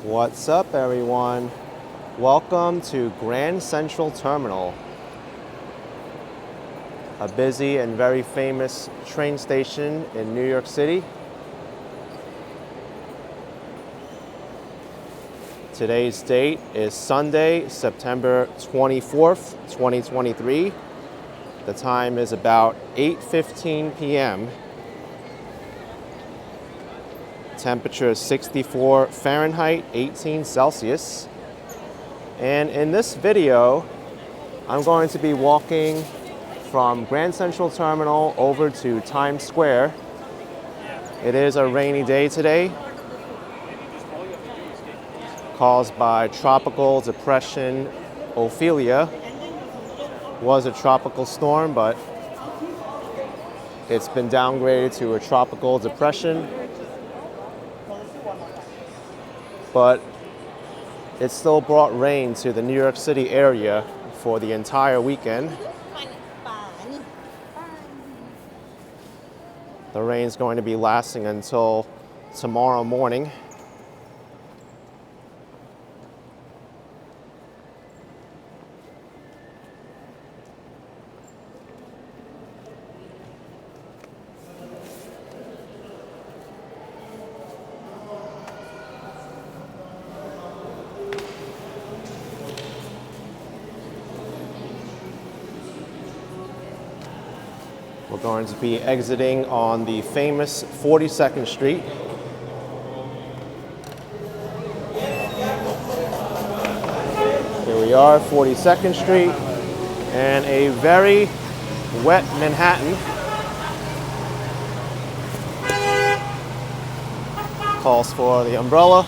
What's up, everyone? Welcome to Grand Central Terminal, a busy and very famous train station in New York City. Today's date is Sunday, September 24th, 2023. The time is about 8:15 p.m. Temperature is 64 Fahrenheit, 18 Celsius. And in this video, I'm going to be walking from Grand Central Terminal over to Times Square. It is a rainy day today, caused by Tropical Depression Ophelia. Was a tropical storm, but it's been downgraded to a tropical depression. But it still brought rain to the New York City area for the entire weekend. The rain's going to be lasting until tomorrow morning. We're going to be exiting on the famous 42nd Street. Here we are, 42nd Street, and a very wet Manhattan. Calls for the umbrella.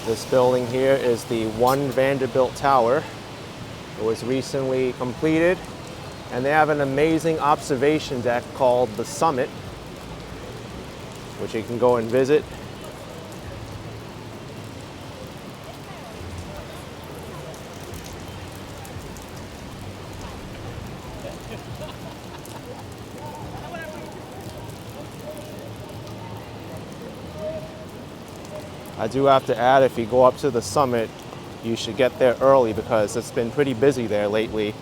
This building here is the One Vanderbilt Tower. It was recently completed, and they have an amazing observation deck called the Summit, which you can go and visit. I do have to add, if you go up to the summit, you should get there early because it's been pretty busy there lately.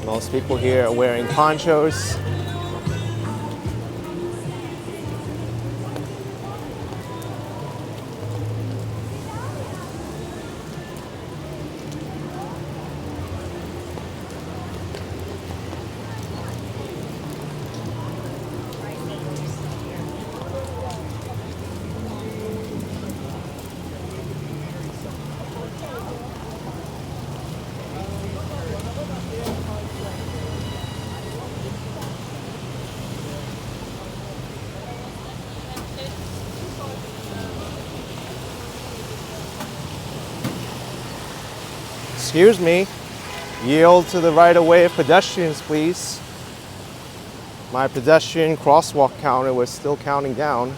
Most people here are wearing ponchos. Excuse me, yield to the right-of-way of pedestrians, please. My pedestrian crosswalk counter was still counting down.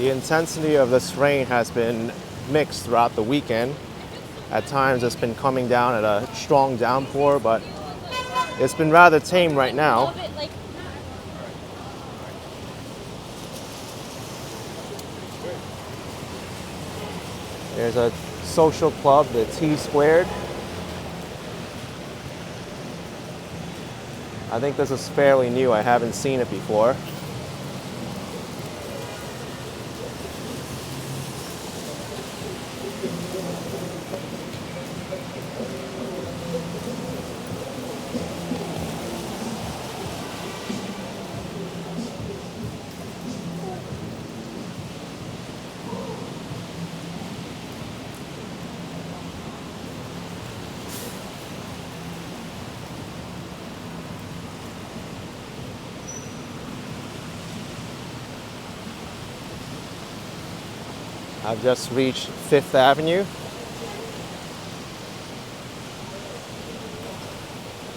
The intensity of this rain has been mixed throughout the weekend. At times it's been coming down at a strong downpour, but it's been rather tame right now. There's a social club, the T Squared. I think this is fairly new. I haven't seen it before. I've just reached Fifth Avenue.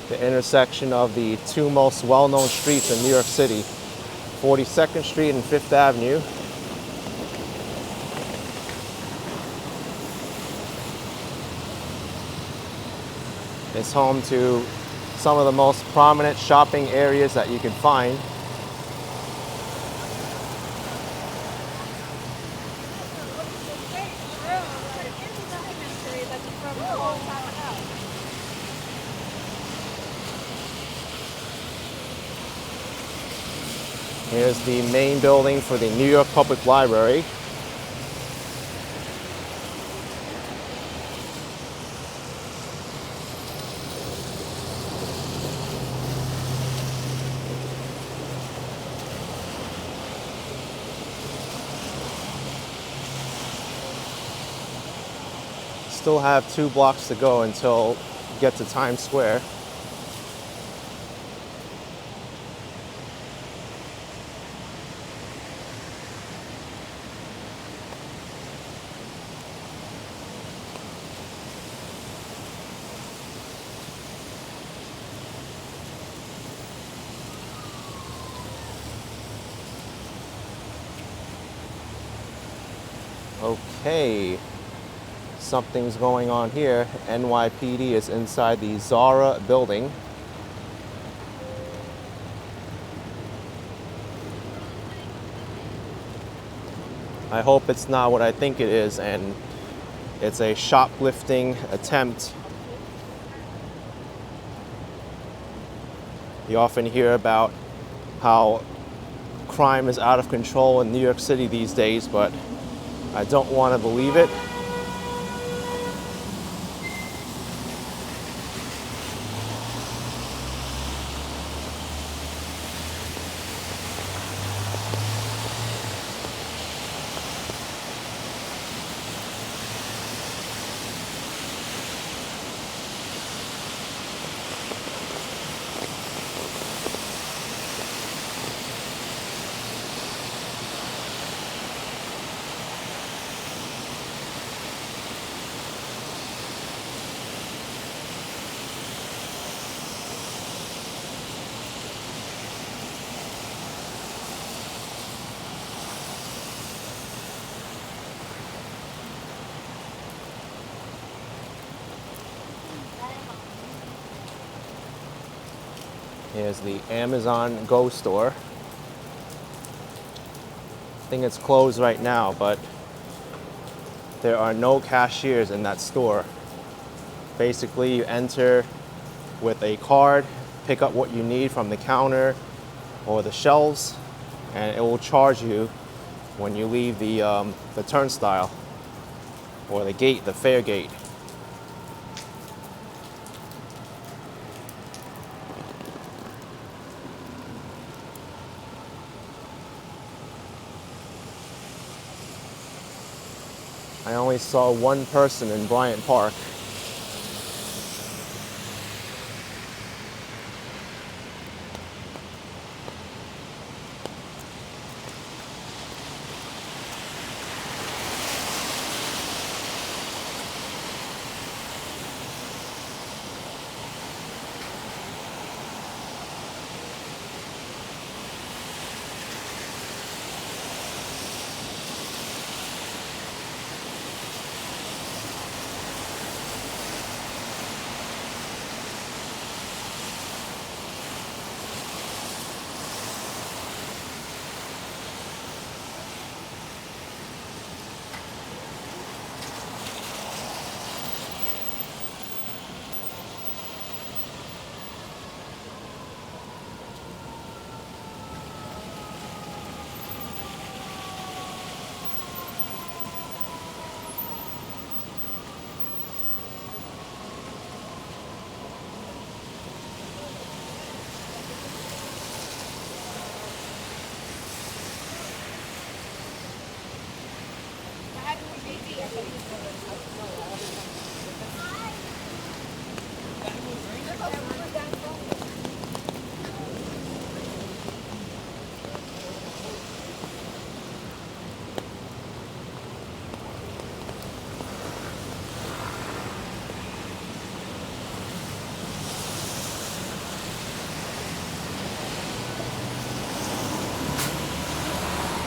The intersection of the two most well-known streets in New York City, 42nd Street and Fifth Avenue. It's home to some of the most prominent shopping areas that you can find. Here's the main building for the New York Public Library. Still have 2 blocks to go until we get to Times Square. Okay, something's going on here. NYPD is inside the Zara building. I hope it's not what I think it is and it's a shoplifting attempt. You often hear about how crime is out of control in New York City these days, but I don't want to believe it. Here's the Amazon Go store. I think it's closed right now, but there are no cashiers in that store. Basically, you enter with a card, pick up what you need from the counter or the shelves, and it will charge you when you leave the turnstile or the gate, the fare gate. I only saw one person in Bryant Park.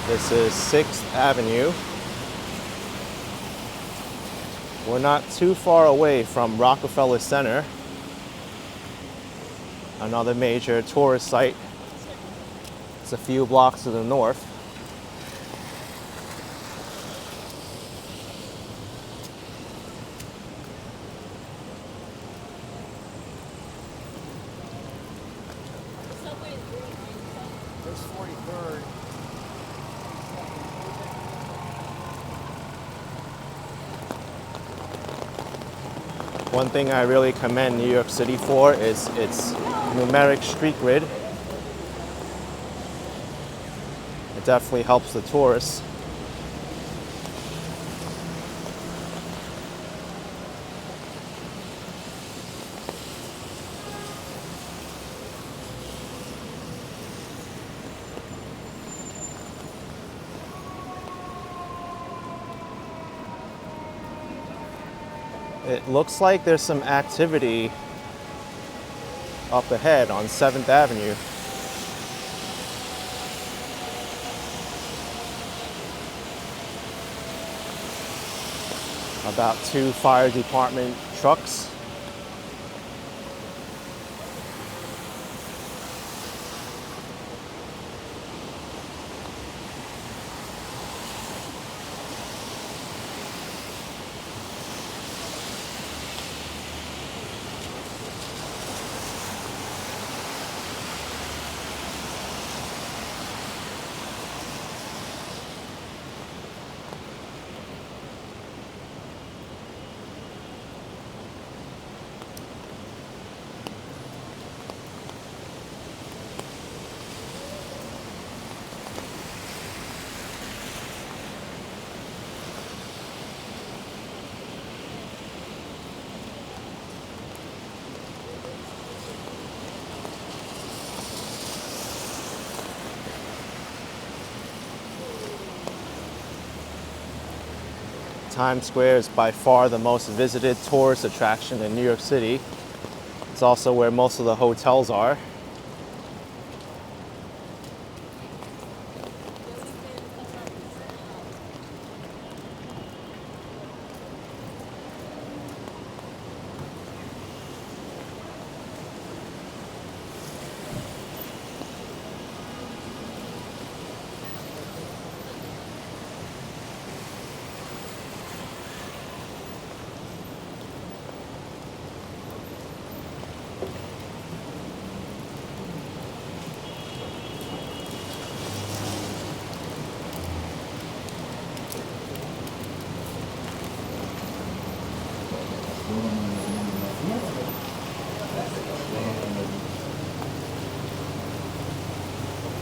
This is 6th Avenue. We're not too far away from Rockefeller Center, another major tourist site. It's a few blocks to the north. There's 43rd. One thing I really commend New York City for is its numeric street grid. It definitely helps the tourists. It looks like there's some activity up ahead on 7th Avenue. About 2 fire department trucks. Times Square is by far the most visited tourist attraction in New York City. It's also where most of the hotels are.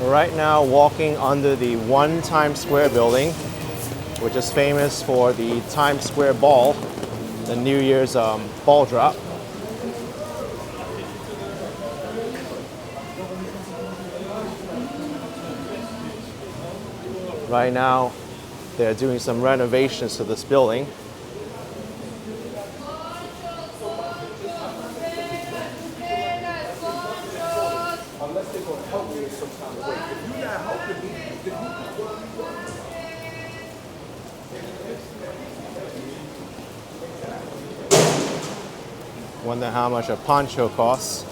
We're right now walking under the One Times Square building, which is famous for the Times Square Ball, the New Year's ball drop. Right now, they're doing some renovations to this building. Wonder how much a poncho costs.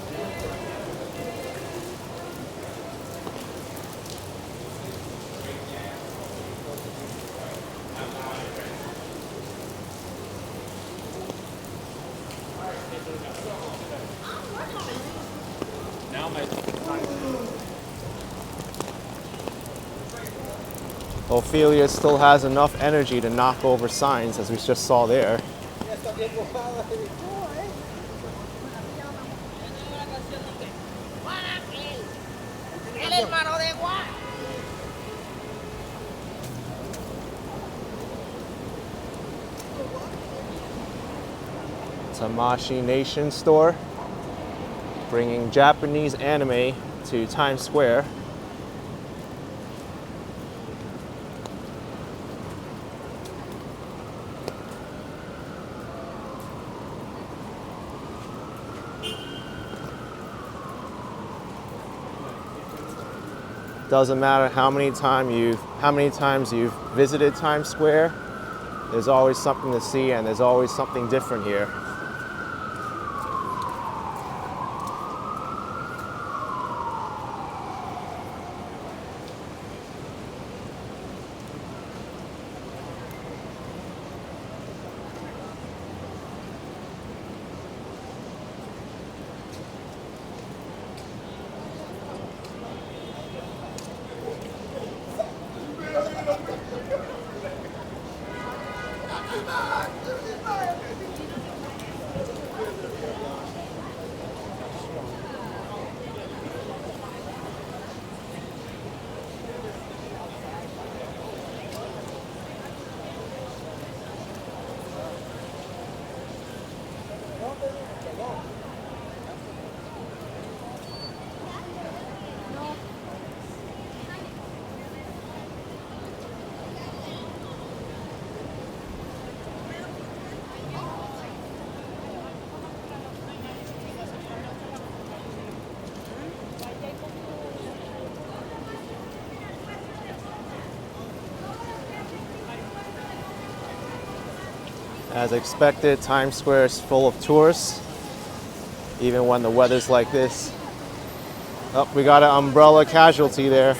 Ophelia still has enough energy to knock over signs, as we just saw there. Tamashi Nation store, bringing Japanese anime to Times Square. Doesn't matter how many times you've visited Times Square, there's always something to see and there's always something different here. As expected, Times Square is full of tourists, even when the weather's like this. Oh, we got an umbrella casualty there.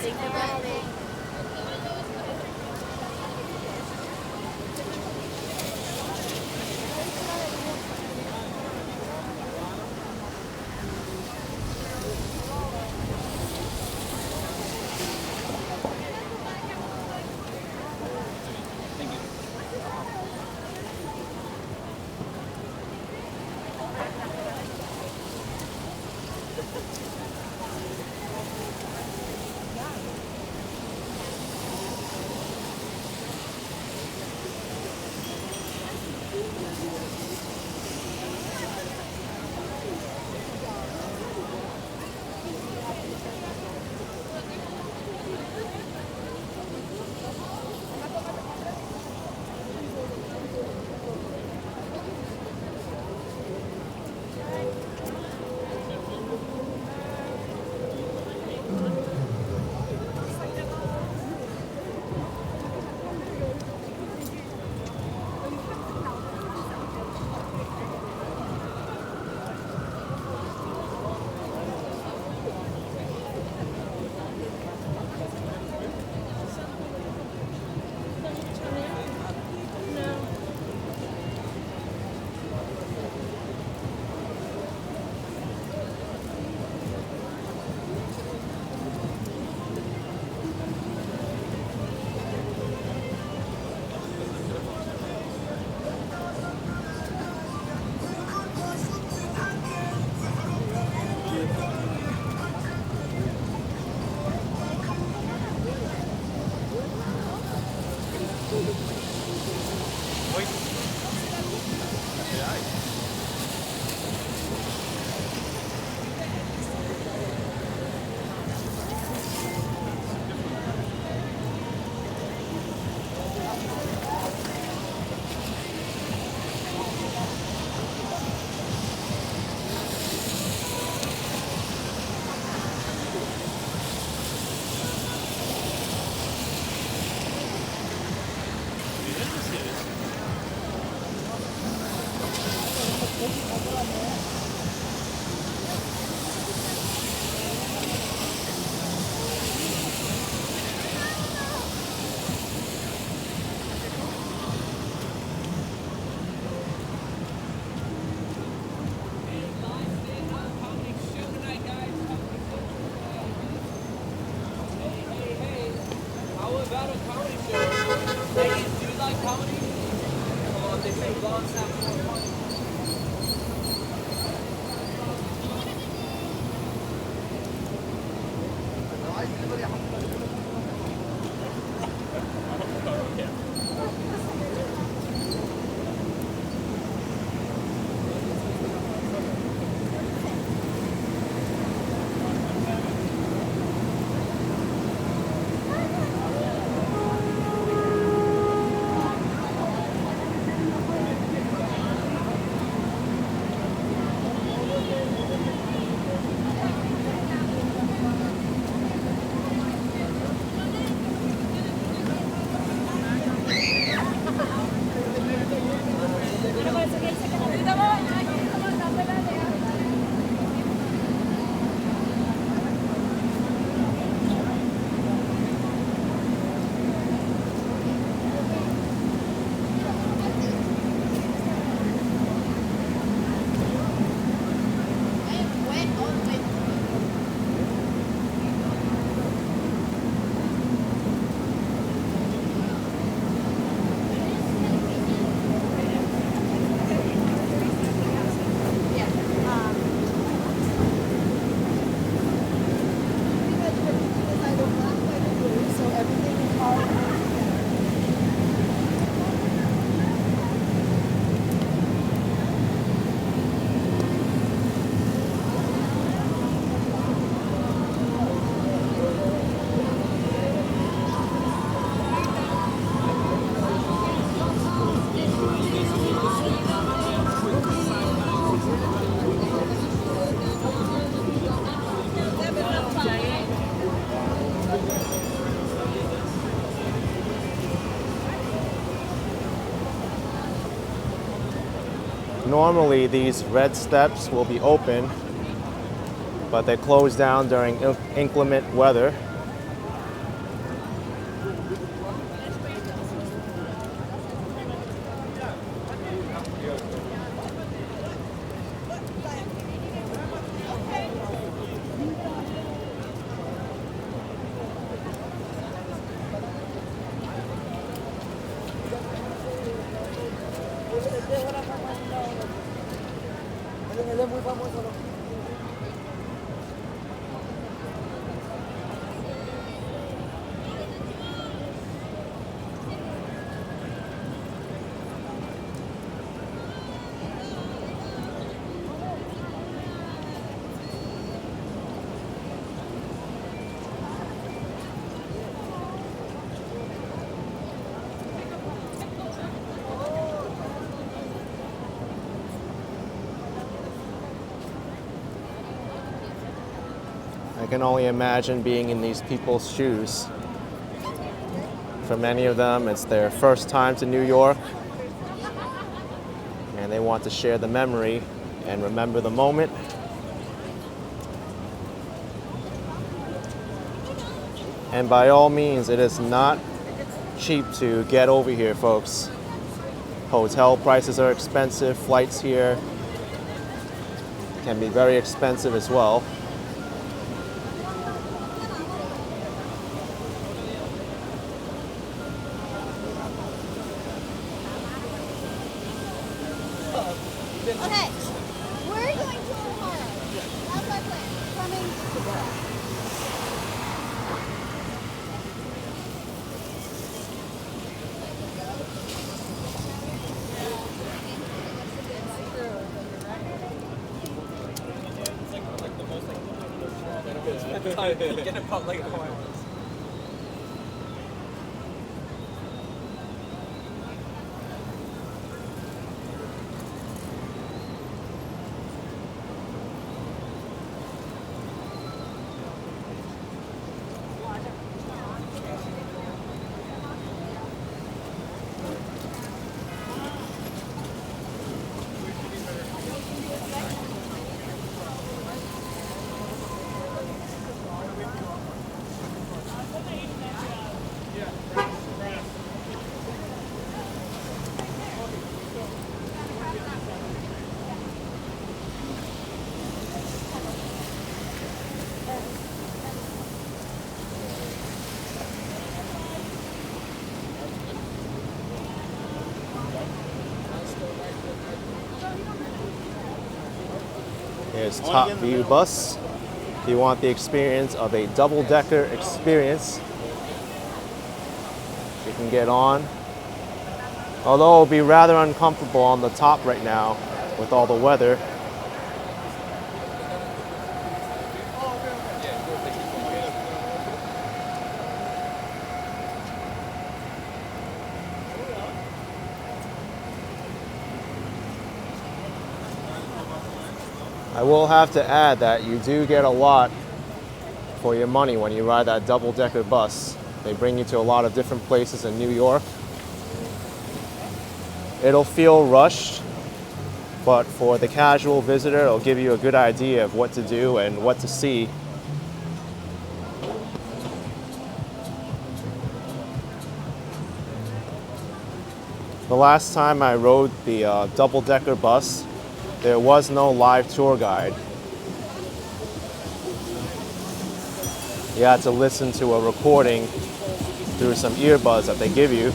Normally these red steps will be open, but they close down during inclement weather. I can only imagine being in these people's shoes. For many of them, it's their first time to New York, and they want to share the memory and remember the moment. And by all means, it is not cheap to get over here, folks. Hotel prices are expensive, flights here can be very expensive as well. Okay, we're going to Ohio. That's our plan. Coming tomorrow. Get a pump like Ohio. Here's Top View Bus. If you want the experience of a double-decker experience, you can get on. Although it'll be rather uncomfortable on the top right now with all the weather. I will have to add that you do get a lot for your money when you ride that double-decker bus. They bring you to a lot of different places in New York. It'll feel rushed, but for the casual visitor, it'll give you a good idea of what to do and what to see. The last time I rode the double-decker bus, there was no live tour guide. You had to listen to a recording through some earbuds that they give you.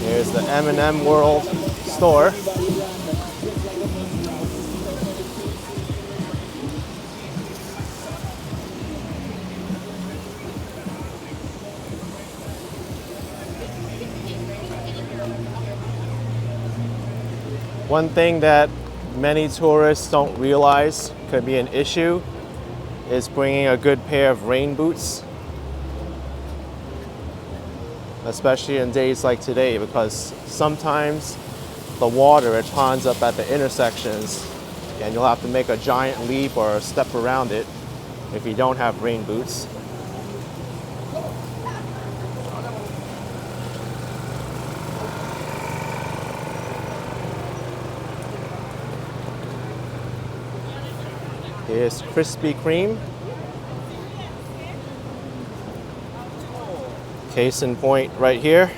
Here's the M&M World store. One thing that many tourists don't realize could be an issue is bringing a good pair of rain boots, especially in days like today, because sometimes the water, it ponds up at the intersections and you'll have to make a giant leap or a step around it if you don't have rain boots. Here's Krispy Kreme. Case in point right here.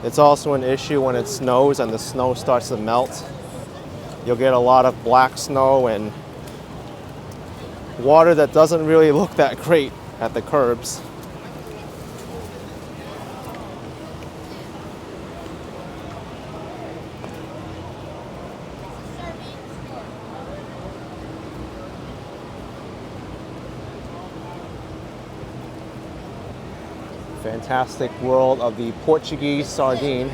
It's also an issue when it snows and the snow starts to melt. You'll get a lot of black snow and water that doesn't really look that great at the curbs. Fantastic world of the Portuguese sardine.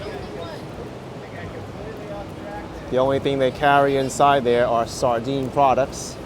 The only thing they carry inside there are sardine products.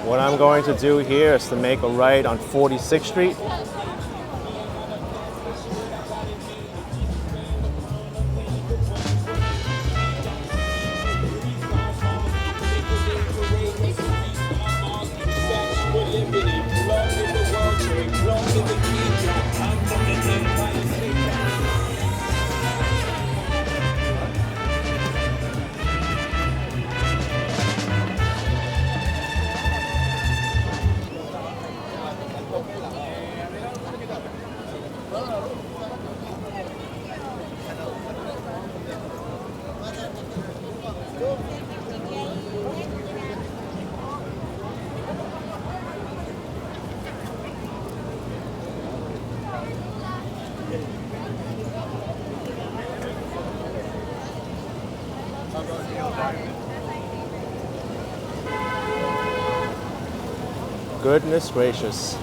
What I'm going to do here is to make a right on 46th Street. Goodness gracious.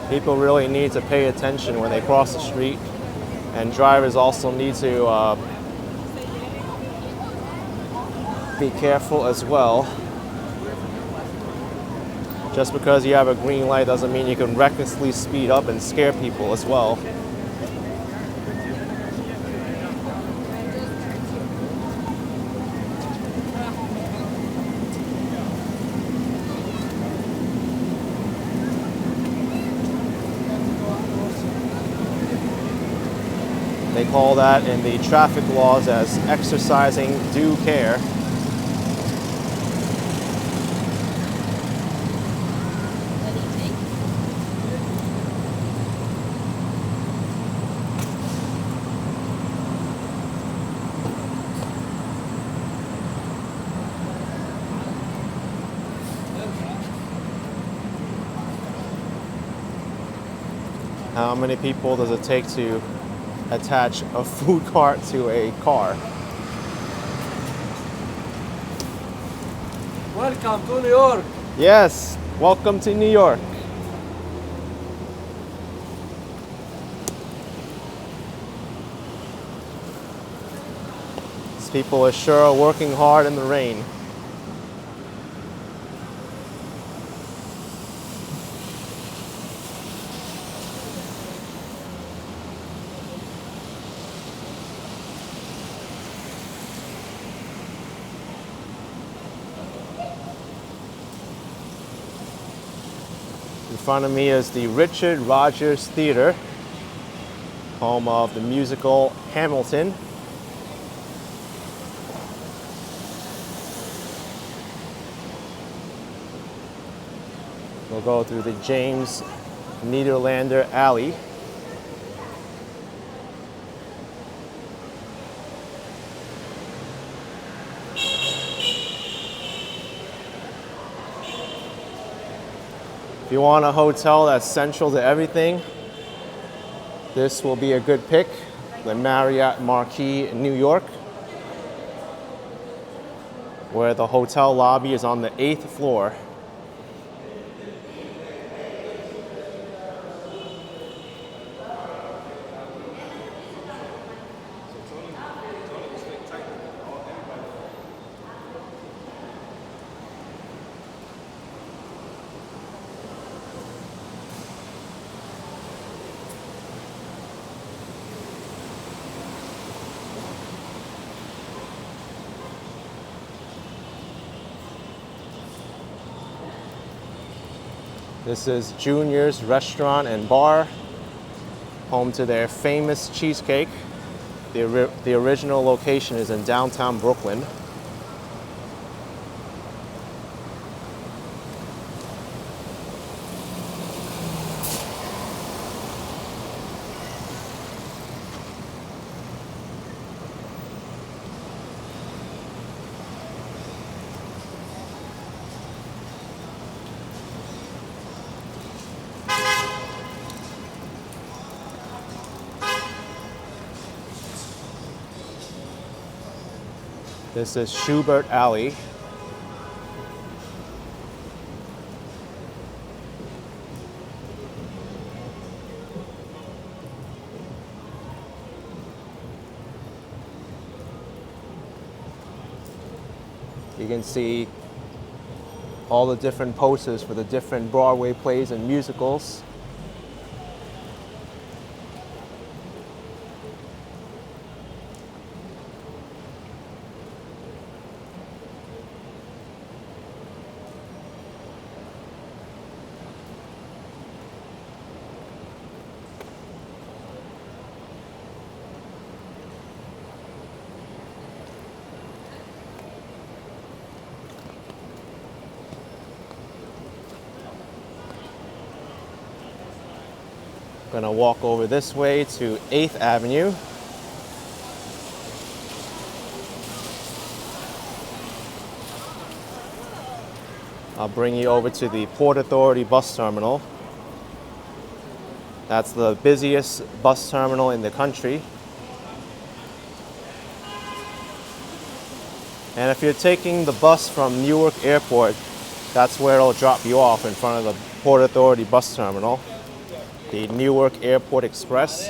People really need to pay attention when they cross the street, and drivers also need to be careful as well. Just because you have a green light doesn't mean you can recklessly speed up and scare people as well. They call that in the traffic laws as exercising due care. How many people does it take to attach a food cart to a car? Welcome to New York. Yes, welcome to New York. These people are sure working hard in the rain. In front of me is the Richard Rodgers Theater, home of the musical Hamilton. We'll go through the James Niederlander Alley. If you want a hotel that's central to everything, this will be a good pick. The Marriott Marquis in New York, where the hotel lobby is on the 8th floor. This is Junior's Restaurant and Bar, home to their famous cheesecake. The original location is in downtown Brooklyn. This is Schubert Alley. You can see all the different posters for the different Broadway plays and musicals. Gonna walk over this way to 8th Avenue. I'll bring you over to the Port Authority bus terminal. That's the busiest bus terminal in the country. And if you're taking the bus from Newark Airport, that's where it'll drop you off, in front of the Port Authority bus terminal. The Newark Airport Express.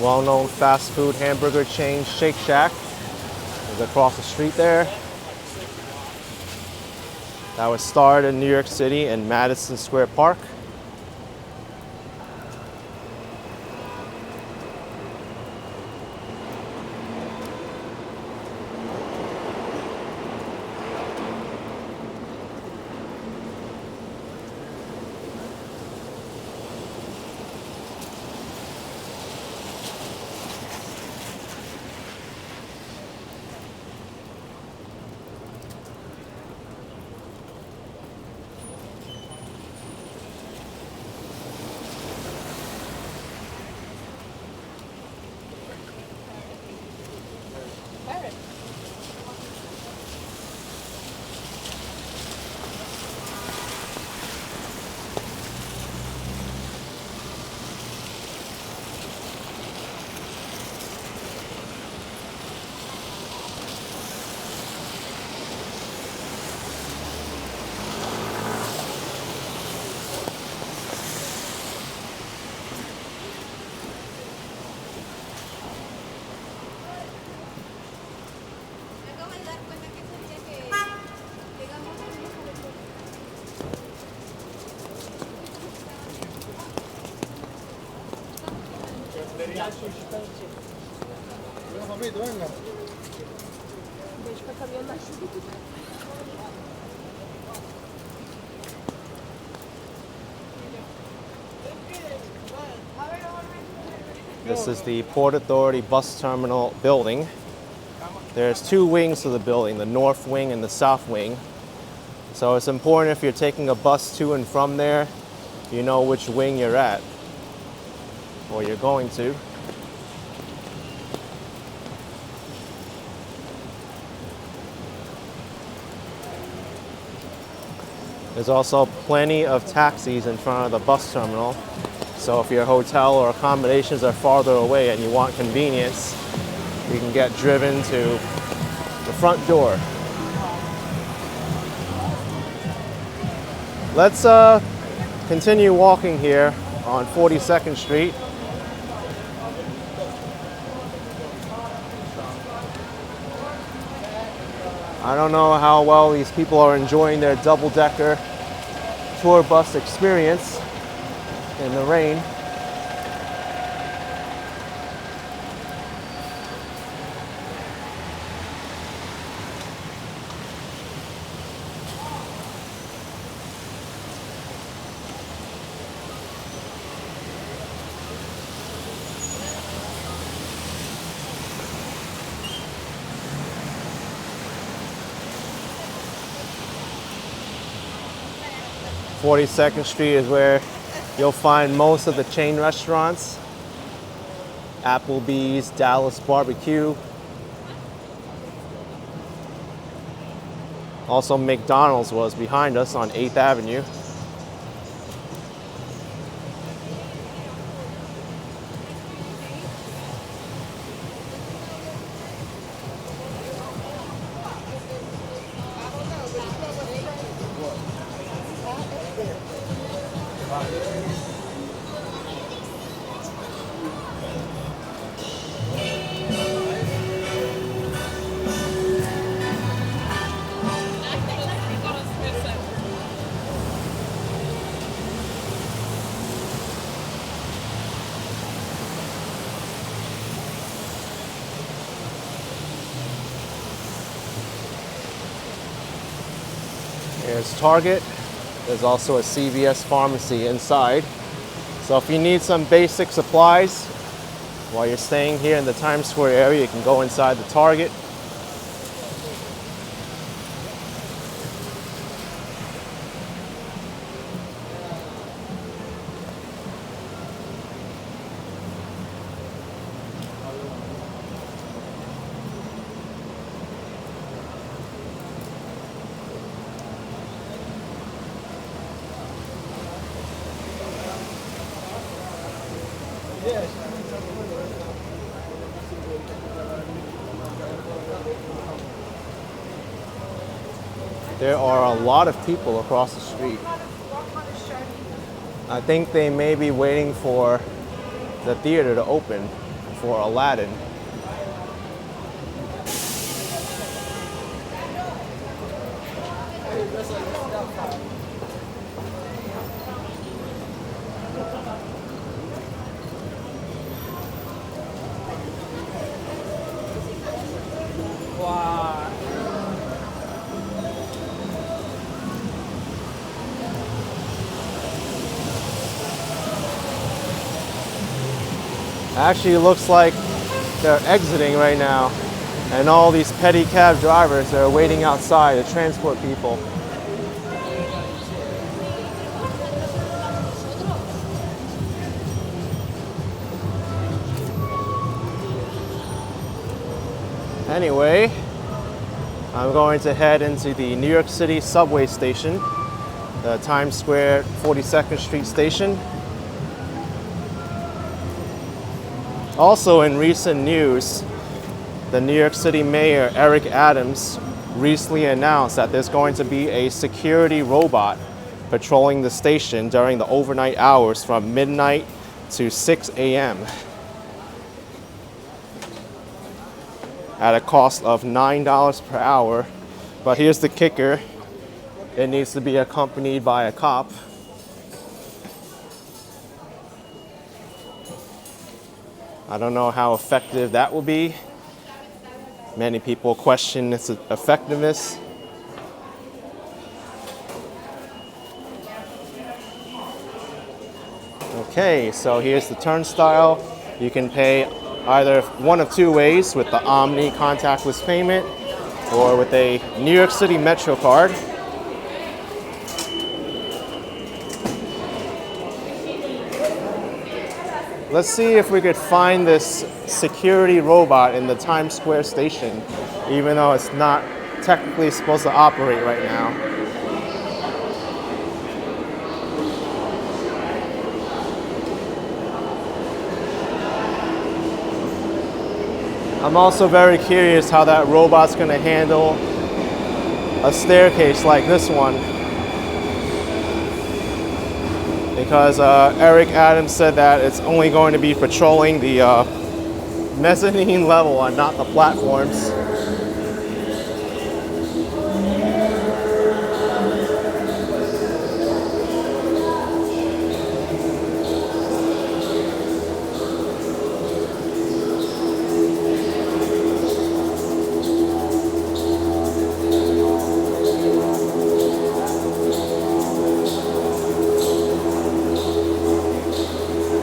well-known fast food hamburger chain Shake Shack is across the street there. That was started in New York City in Madison Square Park. This is the Port Authority Bus Terminal building. There's two wings to the building, the north wing and the south wing. So it's important if you're taking a bus to and from there, you know which wing you're at, or you're going to. There's also plenty of taxis in front of the bus terminal. So if your hotel or accommodations are farther away and you want convenience, you can get driven to the front door. Let's continue walking here on 42nd Street. I don't know how well these people are enjoying their double-decker tour bus experience in the rain. "42nd Street is where you'll find most of the chain restaurants. Applebee's, Dallas Barbecue. Also McDonald's was behind us on 8th Avenue. There's Target. There's also a CVS pharmacy inside. So if you need some basic supplies while you're staying here in the Times Square area, you can go inside the Target. There are a lot of people across the street. I think they may be waiting for the theater to open. for Aladdin. Wow. Actually, looks like they're exiting right now, and all these petty cab drivers are waiting outside to transport people. Anyway, I'm going to head into the New York City subway station, the Times Square 42nd Street station. Also in recent news, the New York City Mayor Eric Adams recently announced that there's going to be a security robot patrolling the station during the overnight hours from midnight to 6 a.m. at a cost of $9 per hour. But here's the kicker: it needs to be accompanied by a cop. I don't know how effective that will be. Many people question its effectiveness. Okay, so here's the turnstile. You can pay either one of two ways: with the Omni contactless payment or with a New York City Metro card. Let's see if we could find this security robot in the Times Square station, even though it's not technically supposed to operate right now. I'm also very curious how that robot's going to handle a staircase like this one, because Eric Adams said that it's only going to be patrolling the mezzanine level and not the platforms.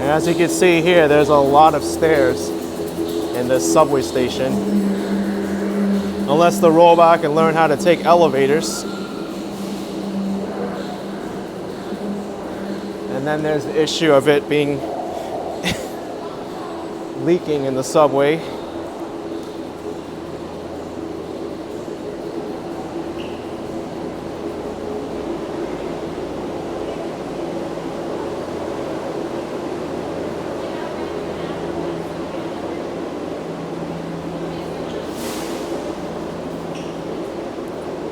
As you can see here, there's a lot of stairs in this subway station. Unless the robot can learn how to take elevators. And then there's the issue of it being leaking in the subway.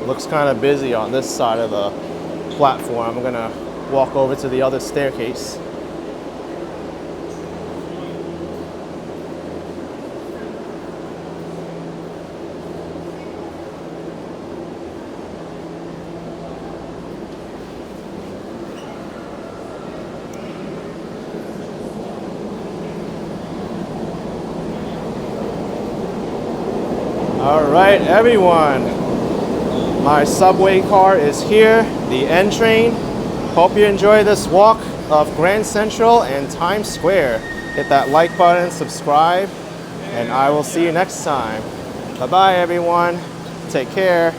Looks kind of busy on this side of the platform. I'm gonna walk over to the other staircase. All right, everyone. My subway car is here, the N train. Hope you enjoy this walk of Grand Central and Times Square. Hit that like button, subscribe, and I will see you next time. Bye-bye, everyone. Take care.